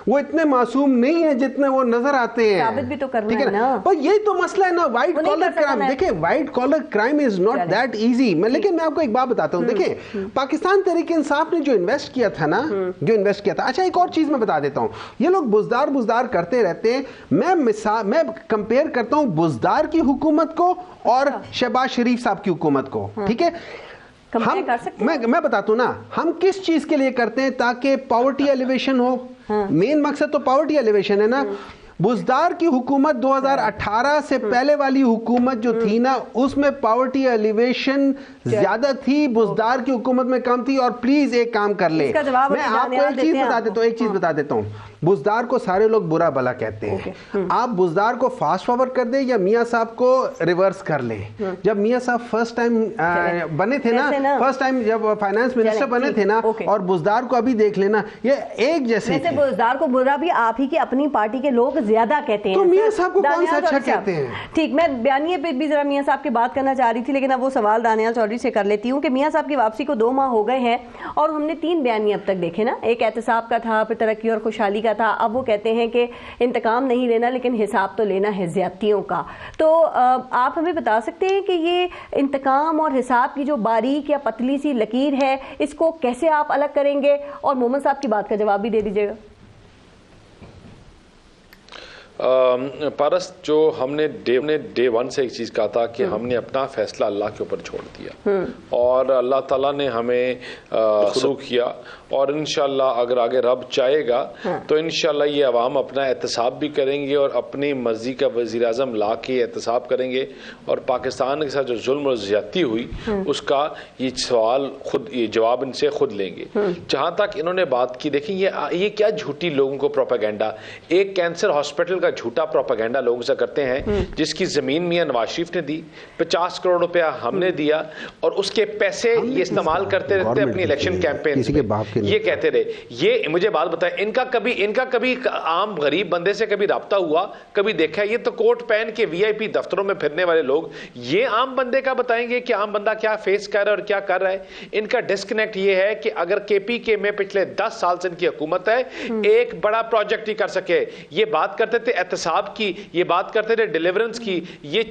वो इतने मासूम नहीं है जितने वो नजर आते हैं। साबित भी तो करना है ना, पर यही तो मसला है ना, व्हाइट कॉलर क्राइम। देखिए white collar crime is not that easy. लेकिन मैं आपको एक बात बताता हूँ, देखिए पाकिस्तान तहरीक इंसाफ ने जो इन्वेस्ट किया था ना, अच्छा एक और चीज मैं बता देता हूँ, ये लोग बुजदार करते रहते हैं। मैं कंपेयर करता हूँ बुजदार की हुकूमत को और शहबाज शरीफ साहब की हुकूमत को, ठीक है। मैं बताता हूँ ना, हम किस चीज के लिए करते हैं, ताकि पॉवर्टी एलिवेशन हो। मेन मकसद तो पॉवर्टी एलिवेशन है ना। बुजदार की हुकूमत 2018 से पहले वाली हुकूमत जो थी ना, उसमें पॉवर्टी एलिवेशन ज्यादा थी, बुजदार की हुकूमत में कम थी। और प्लीज एक काम कर ले, मैं आपको एक चीज बता देता हूँ, बुजदार को सारे लोग बुरा भला कहते हैं। आप बुजदार को फास्ट फॉरवर्ड कर दे या मियां साहब को रिवर्स कर ले। जब मियां साहब फर्स्ट टाइम बने थे ना, फर्स्ट टाइम जब फाइनेंस मिनिस्टर बने थे ना, और बुजदार को अभी देख लेना, ये एक जैसे। बुजदार को बुरा भी आप ही की अपनी पार्टी के लोग ज्यादा कहते हैं, तो मियां साहब को कौन सा अच्छा कहते हैं? ठीक, मैं बयानिए पे भी जरा मियां साहब की बात करना चाह रही थी, लेकिन अब वो सवाल दानियाल चौधरी से कर लेती हूँ कि मियां साहब की वापसी को 2 माह हो गए हैं और हमने 3 बयानिए अब तक देखे ना। एक एहतसाब का था, फिर तरक्की और खुशहाली का था। अब वो कहते हैं कि इंतकाम नहीं लेना, लेकिन हिसाब तो लेना है ज्यादतियों का। तो आप हमें बता सकते हैं कि ये इंतकाम और हिसाब की जो बारीक या पतली सी लकीर है, इसको कैसे आप अलग करेंगे? और मोहम्मद साहब की बात का जवाब भी दे दीजिएगा। पारस, जो हमने डे वन से एक चीज़ कहा था कि हमने अपना फैसला अल्लाह के ऊपर छोड़ दिया और अल्लाह ताला ने हमें शुरू किया और इंशाल्लाह अगर आगे रब चाहेगा तो इंशाल्लाह ये अवाम अपना एहतसाब भी करेंगे और अपनी मर्जी का वज़ीर आज़म ला के एहतसाब करेंगे और पाकिस्तान के साथ जो जुल्म और ज़्यादती हुई उसका ये सवाल खुद, ये जवाब इनसे खुद लेंगे। जहाँ तक इन्होंने बात की, देखिए ये क्या झूठी लोगों को प्रोपेगेंडा, एक कैंसर हॉस्पिटल का झूठा प्रोपेगेंडा लोगों से करते हैं जिसकी जमीन मियां नवाज शरीफ ने दी, 50 करोड़ रुपया हमने दिया और उसके पैसे ये इस्तेमाल करते रहते अपनी इलेक्शन कैंपेन में। ये कहते रहे, ये मुझे बात बताएं, इनका कभी आम गरीब बंदे से कभी राब्ता हुआ, कभी देखा? ये तो कोट पहन के वीआईपी दफ्तरों में फिरने वाले लोग, ये आम बंदे का बताएंगे कि आम बंदा क्या फेस कर रहा है और क्या कर रहा है। इनका डिस्कनेक्ट ये है कि अगर केपीके में पिछले 10 साल से इनकी हुकूमत है, एक बड़ा प्रोजेक्ट ही कर सके। ये बात करते थे एहतसाब की, ये बात करते थे डिलीवरेंस की, ये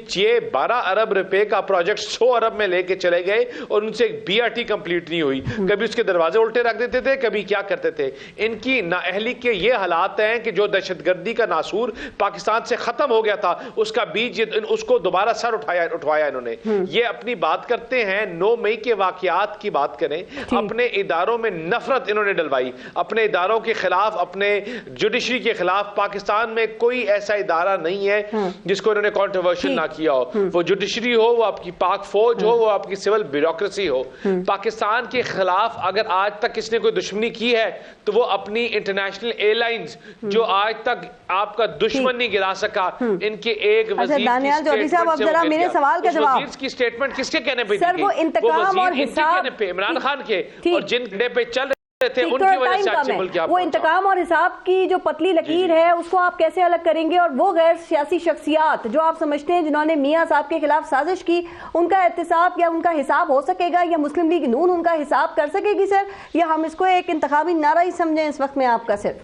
12 अरब रुपए का प्रोजेक्ट 100 अरब में लेके चले गए और उनसे एक बीआरटी कंप्लीट नहीं हुई। कभी उसके दरवाजे उल्टे रख देते थे, कभी क्या करते थे। इनकी नाअहली के ये हालात हैं कि जो दहशतगर्दी का नासूर पाकिस्तान से खत्म हो गया था, उसका बीज उसको दोबारा सर उठवाया इन्होंने। ये अपनी बात करते हैं 9 मई के वाकयात की बात करें, अपने इदारों में नफरत इन्होंने डलवाई, अपने इदारों के खिलाफ, अपने जुडिशरी के खिलाफ। पाकिस्तान में कोई ऐसा इदारा नहीं है जिसको इन्होंने कंट्रोवर्शियल ना किया हो, वो जुडिशरी हो, वो आपकी पाक फौज हो, वो आपकी सिविल ब्यूरोक्रेसी हो। पाकिस्तान के खिलाफ अगर आज तक किसने कोई दुश्मनी की है तो वो अपनी इंटरनेशनल एयरलाइंस, जो आज तक आपका दुश्मन नहीं गिरा सका, इनके एक वजीर की स्टेटमेंट किसके कहने पे दी गई? इमरान खान के, और जिन पे चल थे उनकी वजह से आज मुल्क क्या वो इंतकाम और हिसाब की जो पतली लकीर है उसको आप कैसे अलग करेंगे? और वो गैर सियासी शख्सियात जो आप समझते हैं जिन्होंने मियां साहब के खिलाफ साजिश की, उनका एहतसाब या उनका हिसाब हो सकेगा या मुस्लिम लीग नून उनका हिसाब कर सकेगी सर? या हम इसको एक इंतखाबी नारा ही समझें इस वक्त में आपका? सिर्फ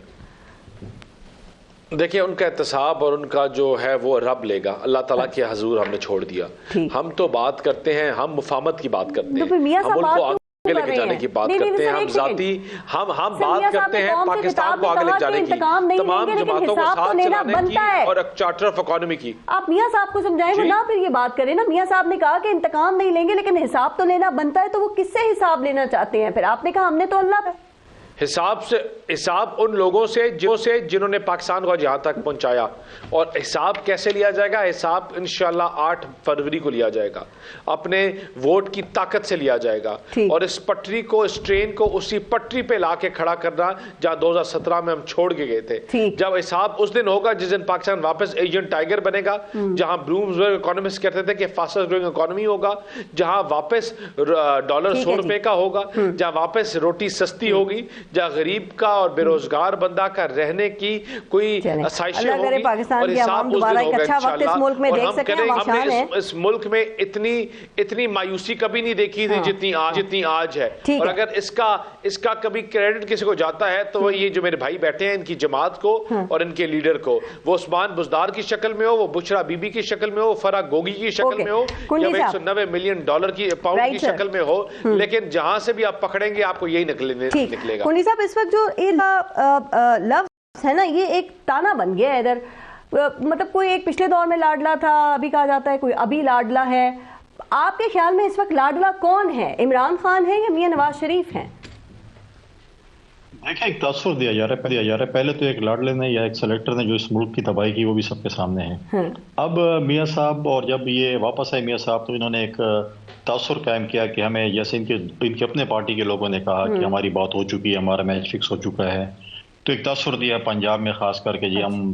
देखिए, उनका एहतसाब और उनका जो है वो रब लेगा, अल्लाह ताला के हजूर हमने छोड़ दिया। हम तो बात करते हैं, हम मुफाहमत की बात करते हैं, हम उनको लेके जाने की बात करते हैं, हम जाती हम बात करते हैं पाकिस्तान को आगे लेके जाने की, तमाम जमातों को साथ चलाने की और चार्टर ऑफ इकोनॉमी की। आप मियां साहब को समझाएं ना, फिर ये बात करें ना। मियां साहब ने कहा कि इंतकाम नहीं लेंगे लेकिन हिसाब तो लेना बनता है, तो वो किससे हिसाब लेना चाहते हैं? फिर आपने कहा हमने तो अल्लाह हिसाब उन लोगों से जिन्होंने पाकिस्तान को जहां तक पहुंचाया। और हिसाब कैसे लिया जाएगा? हिसाब इंशाल्लाह 8 फरवरी को लिया जाएगा, अपने वोट की ताकत से लिया जाएगा। और इस पटरी को, इस ट्रेन को उसी पटरी पे लाके खड़ा करना जहां 2017 में हम छोड़ के गए थे। जब हिसाब उस दिन होगा जिस दिन पाकिस्तान वापस एशियन टाइगर बनेगा, जहां ब्लूमबर्ग इकोनॉमिस्ट कहते थे कि फास्टेस्ट ग्रोइंग इकोनॉमी होगा, जहां वापस डॉलर 100 रुपए का होगा, जहां वापस रोटी सस्ती होगी, जहाँ गरीब का और बेरोजगार बंदा का रहने की कोई आसाइशें होगी और हिसाब उस दिन होगा इंशाल्लाह। और हम करेंगे, हमने इस मुल्क में इतनी मायूसी कभी नहीं देखी थी जितनी आज है। और अगर इसका कभी क्रेडिट किसी को जाता है तो वो ये जो मेरे भाई बैठे हैं, इनकी जमात को और इनके लीडर को, वो उस्मान बुजदार की शक्ल में हो, वो बुशरा बीबी की शक्ल में हो, फरा गोगी की शक्ल में हो, या $190 मिलियन की पाउंड की शक्ल में हो, लेकिन जहां से भी आप पकड़ेंगे आपको यही निकलेगा। साहब, इस वक्त जो लफ्ज़ है ना, ये एक ताना बन गया है इधर। मतलब कोई एक पिछले दौर में लाडला था, अभी कहा जाता है कोई अभी लाडला है। आपके ख्याल में इस वक्त लाडला कौन है? इमरान खान है या मियां नवाज शरीफ हैं? देखिए, एक तासुर दिया जा रहा है। पहले तो एक लाडले ने या एक सेलेक्टर ने जो इस मुल्क की तबाही की वो भी सबके सामने है। अब मियां साहब, और जब ये वापस आए मियां साहब, तो इन्होंने एक तासुर कायम किया कि हमें, जैसे इनके अपने पार्टी के लोगों ने कहा कि हमारी बात हो चुकी है, हमारा मैच फिक्स हो चुका है, तो एक तासुर दिया पंजाब में खास करके जी हम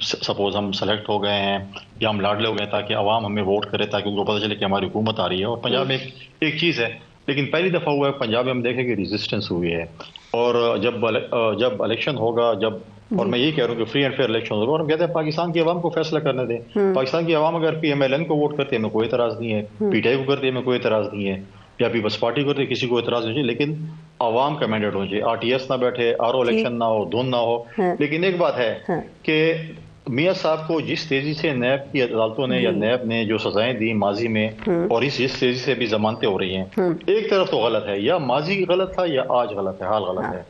सपोज हम सेलेक्ट हो गए हैं या हम लाडले हो गए, ताकि अवाम हमें वोट करे, ताकि उनको पता चले कि हमारी हुकूमत आ रही है। और पंजाब में एक चीज़ है, लेकिन पहली दफ़ा हुआ है पंजाब में हम देखें कि रेजिस्टेंस हुई है। और जब इलेक्शन होगा, और मैं यही कह रहा हूँ कि फ्री एंड फेयर इलेक्शन होगा, और हम कहते हैं पाकिस्तान की आवाम को फैसला करने दें। पाकिस्तान की आवाम अगर PMLN को वोट करती है, हमें कोई एतराज़ नहीं है, PTI को करती है, हमें कोई एतराज़ नहीं है, या पीपल्स पार्टी को करती है, किसी को एतराज़ नहीं चाहिए, लेकिन आवाम का मैंडेट होना चाहिए। RTS ना बैठे, RO इलेक्शन ना हो, धुन ना हो। लेकिन एक बात है कि मियां साहब को जिस तेजी से नैब की अदालतों ने या नैब ने जो सजाएं दी माजी में, और जिस तेजी से भी जमानतें हो रही हैं, एक तरफ तो गलत है, या माजी गलत था या आज गलत है, हाल गलत है।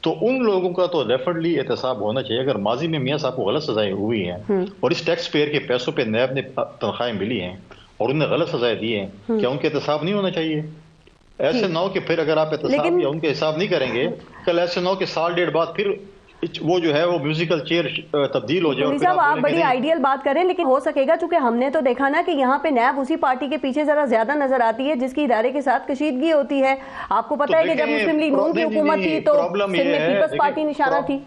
तो उन लोगों का तो डेफिनेटली एहतसाब होना चाहिए। अगर माजी में मियाँ साहब को गलत सजाएं हुई हैं और इस टैक्स पेयर के पैसों पे नैब ने तनख्वाहें मिली हैं और उन्हें गलत सजाएं दी हैं, क्या उनके एहतसाब नहीं होना चाहिए? ऐसे ना हो कि फिर अगर आप एहतसाब या उनके हिसाब नहीं करेंगे, कल ऐसे ना हो कि साल डेढ़ बाद फिर वो जो है वो म्यूजिकल चेयर तब्दील हो जाए। साहब आप बड़ी आइडियल बात करें, लेकिन हो सकेगा? चूंकि हमने तो देखा ना कि यहाँ पे नैब उसी पार्टी के पीछे जरा ज्यादा नजर आती है जिसकी इदारे के साथ कशीदगी होती है। आपको पता है कि जब मुस्लिम लीग नून की हुकूमत थी तो पीपल्स पार्टी निशाना थी।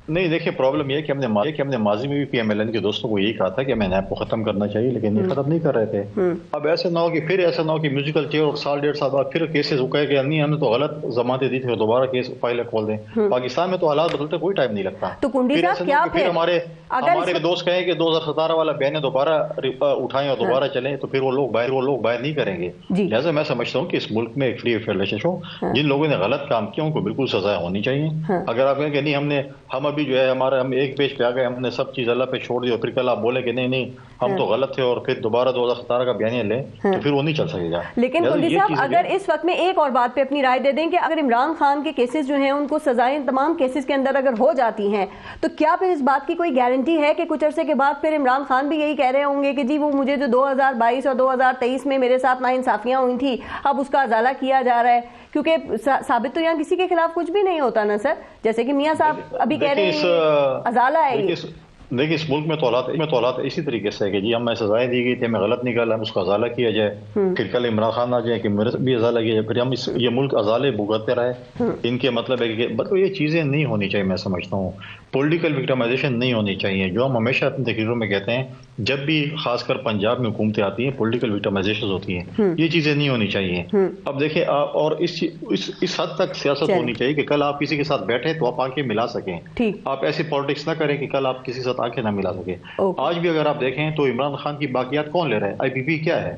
नहीं, देखिए प्रॉब्लम यह कि हमने माजी में भी पीएमएलएन के दोस्तों को यही कहा था कि हमें नैब को खत्म करना चाहिए, लेकिन ये खत्म नहीं कर रहे थे। अब ऐसे ना हो कि फिर ऐसा ना हो कि म्यूजिकल चेयर और साल डेढ़ साल बाद फिर केसेस उकाए कि नहीं हमने तो गलत जमानतें दी थी, दोबारा केस फाइल खोल दें। पाकिस्तान में तो हालात बदलते कोई टाइम नहीं लगता। तो कुंडी साहब क्या फिर हमारे दोस्त कहें कि 2017 वाला बयान दोबारा उठाएं और दोबारा चलें, तो फिर वो लोग बाहर नहीं करेंगे। लिहाजा मैं समझता हूँ कि इस मुल्क में एक फ्री फेयर इलेक्शन हो, जिन लोगों ने गलत काम किया उनको बिल्कुल सजा होनी चाहिए। अगर आप कहें कि नहीं हम अभी जो है हम एक पेज पे आ गए, हमने सब चीज अल्लाह पे छोड़ दी और फिर कल आप बोले कि नहीं हम तो गलत थे और फिर दोबारा 2017 का बयानिया लें, तो फिर वो नहीं चल सकेगा। लेकिन कुंडी साहब अगर इस वक्त में एक और बात पे अपनी राय दे दें कि अगर इमरान खान के केसेस जो हैं उनको सजाएं तमाम केसेस के अंदर अगर हो जाती हैं, तो क्या फिर इस बात की कोई गारंटी है कि कुछ अरसे के बाद फिर इमरान खान भी यही कह रहे होंगे कि जी वो मुझे जो 2022 और 2023 में मेरे साथ नाइंसाफियां हुई थी अब उसका अजाला किया जा रहा है? क्योंकि साबित तो यहाँ किसी के खिलाफ कुछ भी नहीं होता ना सर, जैसे कि मियाँ साहब अभी कह रहे हैं अजाला है। देखिए इस मुल्क में तो हालात इसी तरीके से है कि जी हमें सजाएं दी गई थी, हमें गलत निकाला, हम उसका अजाला किया जाए, फिर कल इमरान खान आ जाए कि मेरे भी अजाला किया जाए, फिर हम ये मुल्क अजाले भुगतते रहे। इनके मतलब है कि ये चीज़ें नहीं होनी चाहिए। मैं समझता हूँ पॉलिटिकल विक्टिमाइजेशन नहीं होनी चाहिए, जो हम हमेशा अपनी तकरीरों में कहते हैं। जब भी खासकर पंजाब में हुकूमतें आती हैं पॉलिटिकल विक्टिमाइजेशन होती हैं, ये चीज़ें नहीं होनी चाहिए। अब देखिए और इस हद तक सियासत होनी चाहिए कि कल आप किसी के साथ बैठे तो आप आंखें मिला सकें। आप ऐसी पॉलिटिक्स ना करें कि कल आप किसी के साथ आंखें ना मिला सके। आज भी अगर आप देखें तो इमरान खान की बाकियात कौन ले रहा है? IPP क्या है?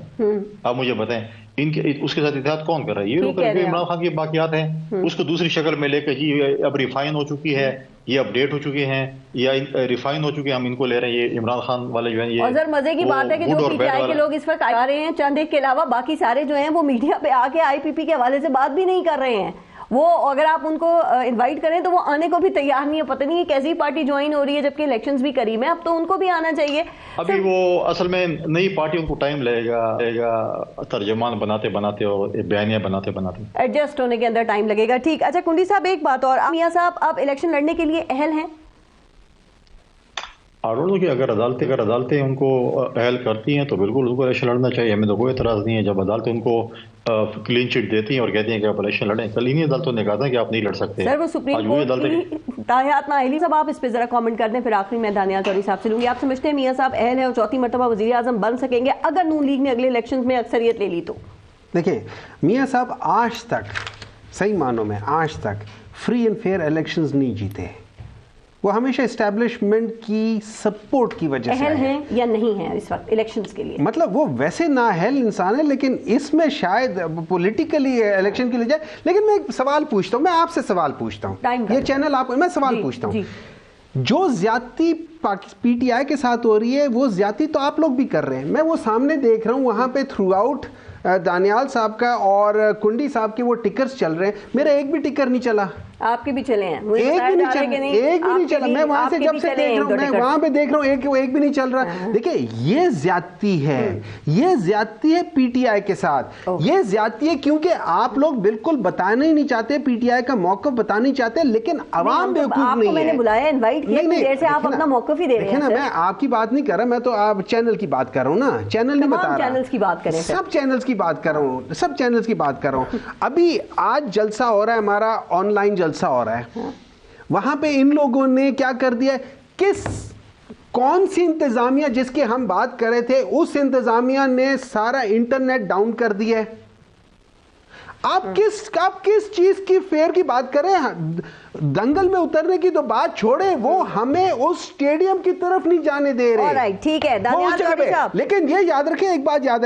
आप मुझे बताएं, इनके उसके साथ इत्तेहाद कौन कर रहा है? ये लोग इमरान खान की बाकियात हैं, उसको दूसरी शक्ल में लेकर जी अब रिफाइन हो चुकी है, ये अपडेट हो चुके हैं या रिफाइन हो चुके हैं, हम इनको ले रहे हैं। ये इमरान खान वाले जो है ये और सर मजे की बात है कि जो PTI के लोग इस वक्त आ रहे हैं, चंद एक के अलावा बाकी सारे जो हैं वो मीडिया पे आके IPP के हवाले से बात भी नहीं कर रहे हैं। वो अगर आप उनको इनवाइट करें तो वो आने को भी तैयार नहीं है। पता नहीं है कैसी पार्टी ज्वाइन हो रही है, जबकि इलेक्शंस भी करीब है, अब तो उनको भी आना चाहिए। अभी वो असल में नई पार्टी उनको टाइम लगेगा तर्जुमान बनाते बनाते और बयानिया बनाते बनाते एडजस्ट होने के अंदर टाइम लगेगा। ठीक, अच्छा कुंडी साहब एक बात और, मियां साहब आप इलेक्शन लड़ने के लिए अहल हैं? कि अगर अदालतें उनको अहल करती हैं तो बिल्कुल उनको इलेक्शन लड़ना चाहिए, हमें तो कोई एतराज़ नहीं है। जब अदालतें उनको क्लीन चिट देती हैं और कहती हैं कि आप इलेक्शन लड़ें, कल इन्हीं अदालतों ने कहा था कि आप नहीं लड़ सकते। सर वो सुप्रीम कोर्ट की ताहियात नाअहली साहब, आप इस पे जरा कमेंट कर दें, फिर आखिरी में दानियाल चौधरी साहब से लूंगी। आप समझते हैं मियां साहब अहल है और चौथी मरतबा वज़ीर आज़म बन सकेंगे अगर नून लीग ने अगले इलेक्शन में अक्सरियत ले ली तो? देखिए मियां साहब आज तक सही मानों में आज तक फ्री एंड फेयर इलेक्शंस नहीं जीते। वो हमेशा एस्टैब्लिशमेंट की सपोर्ट की वजह से हैं या नहीं है इस वक्त इलेक्शंस के लिए? मतलब वो वैसे नाअहल इंसान है, लेकिन इसमें शायद पॉलिटिकली इलेक्शन के लिए जाए। लेकिन मैं एक सवाल पूछता हूँ, मैं आपसे सवाल पूछता हूँ, ये चैनल आपको मैं सवाल पूछता हूँ, जो ज्यादती PTI के साथ हो रही है वो ज्यादती तो आप लोग भी कर रहे हैं। मैं वो सामने देख रहा हूँ वहाँ पे थ्रू आउट दानियाल साहब का और कुंडी साहब के वो टिकर्स चल रहे हैं, मेरा एक भी टिकर नहीं चला। आपके भी चले हैं? एक भी नहीं चला। मैं वहां से जब से देख रहा हूँ, मैं वहां पे देख रहा हूँ एक भी नहीं चल रहा। देखिए ये ज्यादती है, ये ज्यादती है PTI के साथ, ये ज्यादती है क्योंकि आप लोग बिल्कुल बताना ही नहीं चाहते, PTI का मौक़िफ़ बताना नहीं चाहते, लेकिन अवाम बेवकूफ नहीं है। मैंने बुलाया, इनवाइट किया, देर से आप अपना मौक़िफ़ ही दे रहे हैं ना। मैं आपकी बात नहीं कर रहा, मैं तो आप चैनल की बात कर रहा हूँ ना, चैनल नहीं बता रहा, चैनल्स की बात करें, सब चैनल्स की बात कर रहा हूँ, सब चैनल्स की बात कर रहा हूँ। अभी आज जलसा हो रहा है, हमारा ऑनलाइन जलसा हो रहा है, वहां पे इन लोगों ने क्या कर दिया, कौन सी इंतजामिया जिसके हम बात कर रहे थे उस इंतजामिया ने सारा इंटरनेट डाउन कर दिया है। आप किस चीज की फेयर की बात करें? दंगल में उतरने की तो बात छोड़े, वो हमें उस स्टेडियम की तरफ नहीं जाने दे रहे। ठीक है लेकिन ये याद रखें, एक बात याद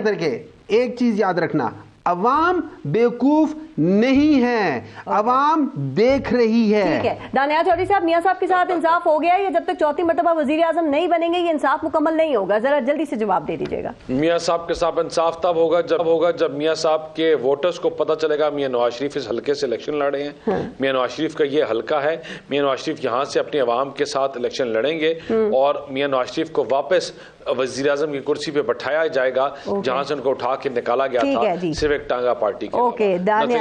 रखें, एक चीज याद रखना, अवाम बेवकूफ नहीं है, अवाम देख रही है। ठीक है दानिया चौधरी साहब, मियां साहब के साथ इंसाफ हो गया या जब तक चौथी मर्तबा वजीर आजम नहीं बनेंगे ये इंसाफ मुकम्मल नहीं होगा? जरा जल्दी से जवाब दे दीजिएगा। मियां साहब के साथ इंसाफ तब होगा जब मियां साहब के वोटर्स को पता चलेगा मियां नवाज शरीफ इस हल्के से इलेक्शन लड़ रहे हैं। मियां नवाज शरीफ का ये हल्का है, मियां नवाज शरीफ यहाँ से अपनी आवाम के साथ इलेक्शन लड़ेंगे और मियां नवाज शरीफ को वापस वजीर आजम की कुर्सी पे बैठाया जाएगा जहां से उनको उठा के निकाला गया था सिर्फ एक टांगा पार्टी के। ओके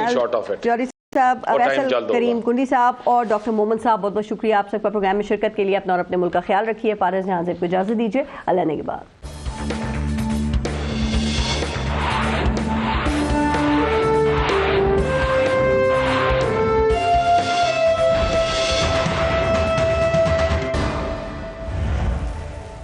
शॉर्ट ऑफ इट साहब, फैसल करीम कुंडी साहब और डॉक्टर मोहम्मद साहब, बहुत बहुत शुक्रिया आप सबका प्रोग्राम में शिरकत के लिए। अपना और अपने मुल्क का ख्याल रखिए। पारस जहां से इजाजत दीजिए, अल्लाह ने के बाद।